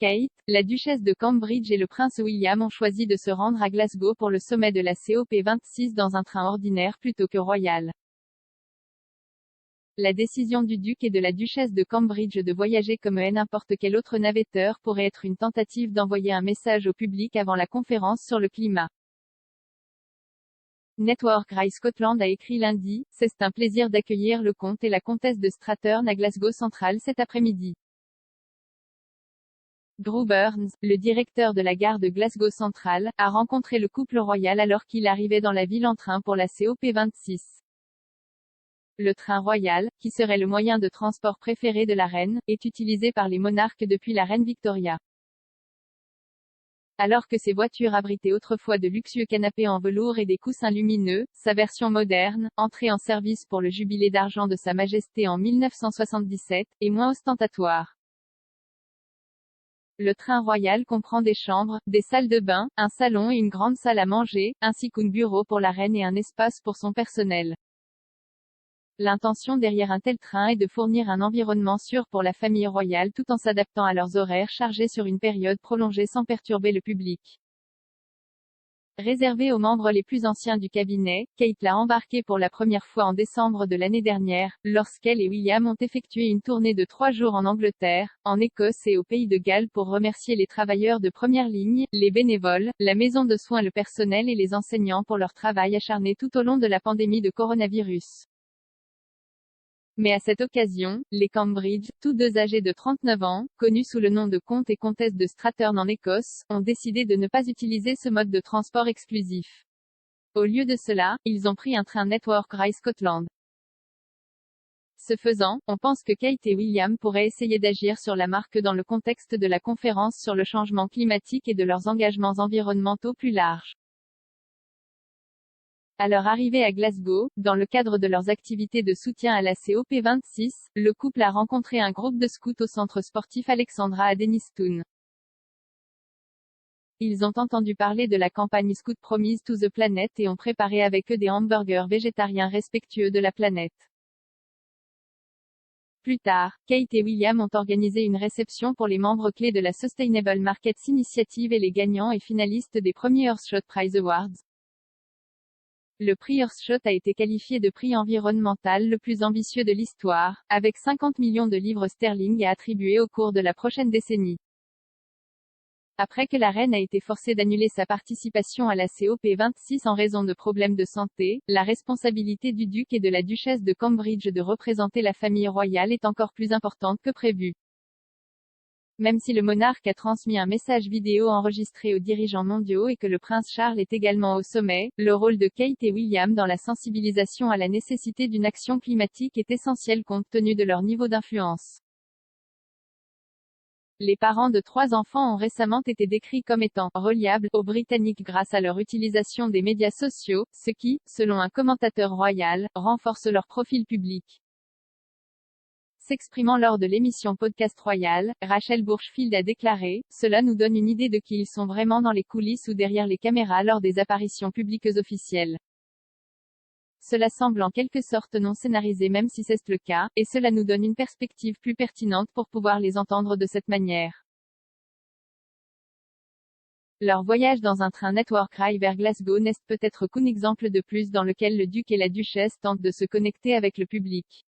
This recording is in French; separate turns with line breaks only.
Kate, la duchesse de Cambridge et le prince William ont choisi de se rendre à Glasgow pour le sommet de la COP26 dans un train ordinaire plutôt que royal. La décision du duc et de la duchesse de Cambridge de voyager comme n'importe quel autre navetteur pourrait être une tentative d'envoyer un message au public avant la conférence sur le climat. Network Rail Scotland a écrit lundi, c'est un plaisir d'accueillir le comte et la comtesse de Strathern à Glasgow Central cet après-midi. Drew Burns, le directeur de la gare de Glasgow Central, a rencontré le couple royal alors qu'il arrivait dans la ville en train pour la COP26. Le train royal, qui serait le moyen de transport préféré de la reine, est utilisé par les monarques depuis la reine Victoria. Alors que ces voitures abritaient autrefois de luxueux canapés en velours et des coussins lumineux, sa version moderne, entrée en service pour le jubilé d'argent de Sa Majesté en 1977, est moins ostentatoire. Le train royal comprend des chambres, des salles de bain, un salon et une grande salle à manger, ainsi qu'un bureau pour la reine et un espace pour son personnel. L'intention derrière un tel train est de fournir un environnement sûr pour la famille royale tout en s'adaptant à leurs horaires chargés sur une période prolongée sans perturber le public. Réservé aux membres les plus anciens du cabinet, Kate l'a embarqué pour la première fois en décembre de l'année dernière, lorsqu'elle et William ont effectué une tournée de 3 jours en Angleterre, en Écosse et au Pays de Galles pour remercier les travailleurs de première ligne, les bénévoles, la maison de soins, le personnel et les enseignants pour leur travail acharné tout au long de la pandémie de coronavirus. Mais à cette occasion, les Cambridge, tous deux âgés de 39 ans, connus sous le nom de comte et comtesse de Strathern en Écosse, ont décidé de ne pas utiliser ce mode de transport exclusif. Au lieu de cela, ils ont pris un train Network Rail Scotland. Ce faisant, on pense que Kate et William pourraient essayer d'agir sur la marque dans le contexte de la conférence sur le changement climatique et de leurs engagements environnementaux plus larges. À leur arrivée à Glasgow, dans le cadre de leurs activités de soutien à la COP26, le couple a rencontré un groupe de scouts au centre sportif Alexandra à Dennistoun. Ils ont entendu parler de la campagne Scout Promise to the Planet et ont préparé avec eux des hamburgers végétariens respectueux de la planète. Plus tard, Kate et William ont organisé une réception pour les membres clés de la Sustainable Markets Initiative et les gagnants et finalistes des premiers Earthshot Prize Awards. Le prix Earthshot a été qualifié de prix environnemental le plus ambitieux de l'histoire, avec 50 millions de livres sterling à attribuer au cours de la prochaine décennie. Après que la reine a été forcée d'annuler sa participation à la COP26 en raison de problèmes de santé, la responsabilité du duc et de la duchesse de Cambridge de représenter la famille royale est encore plus importante que prévu. Même si le monarque a transmis un message vidéo enregistré aux dirigeants mondiaux et que le prince Charles est également au sommet, le rôle de Kate et William dans la sensibilisation à la nécessité d'une action climatique est essentiel compte tenu de leur niveau d'influence. Les parents de 3 enfants ont récemment été décrits comme étant « reliables » aux Britanniques grâce à leur utilisation des médias sociaux, ce qui, selon un commentateur royal, renforce leur profil public. S'exprimant lors de l'émission Podcast Royal, Rachel Burchfield a déclaré « Cela nous donne une idée de qui ils sont vraiment dans les coulisses ou derrière les caméras lors des apparitions publiques officielles. Cela semble en quelque sorte non scénarisé même si c'est le cas, et cela nous donne une perspective plus pertinente pour pouvoir les entendre de cette manière. » Leur voyage dans un train Network Rail vers Glasgow n'est peut-être qu'un exemple de plus dans lequel le duc et la duchesse tentent de se connecter avec le public.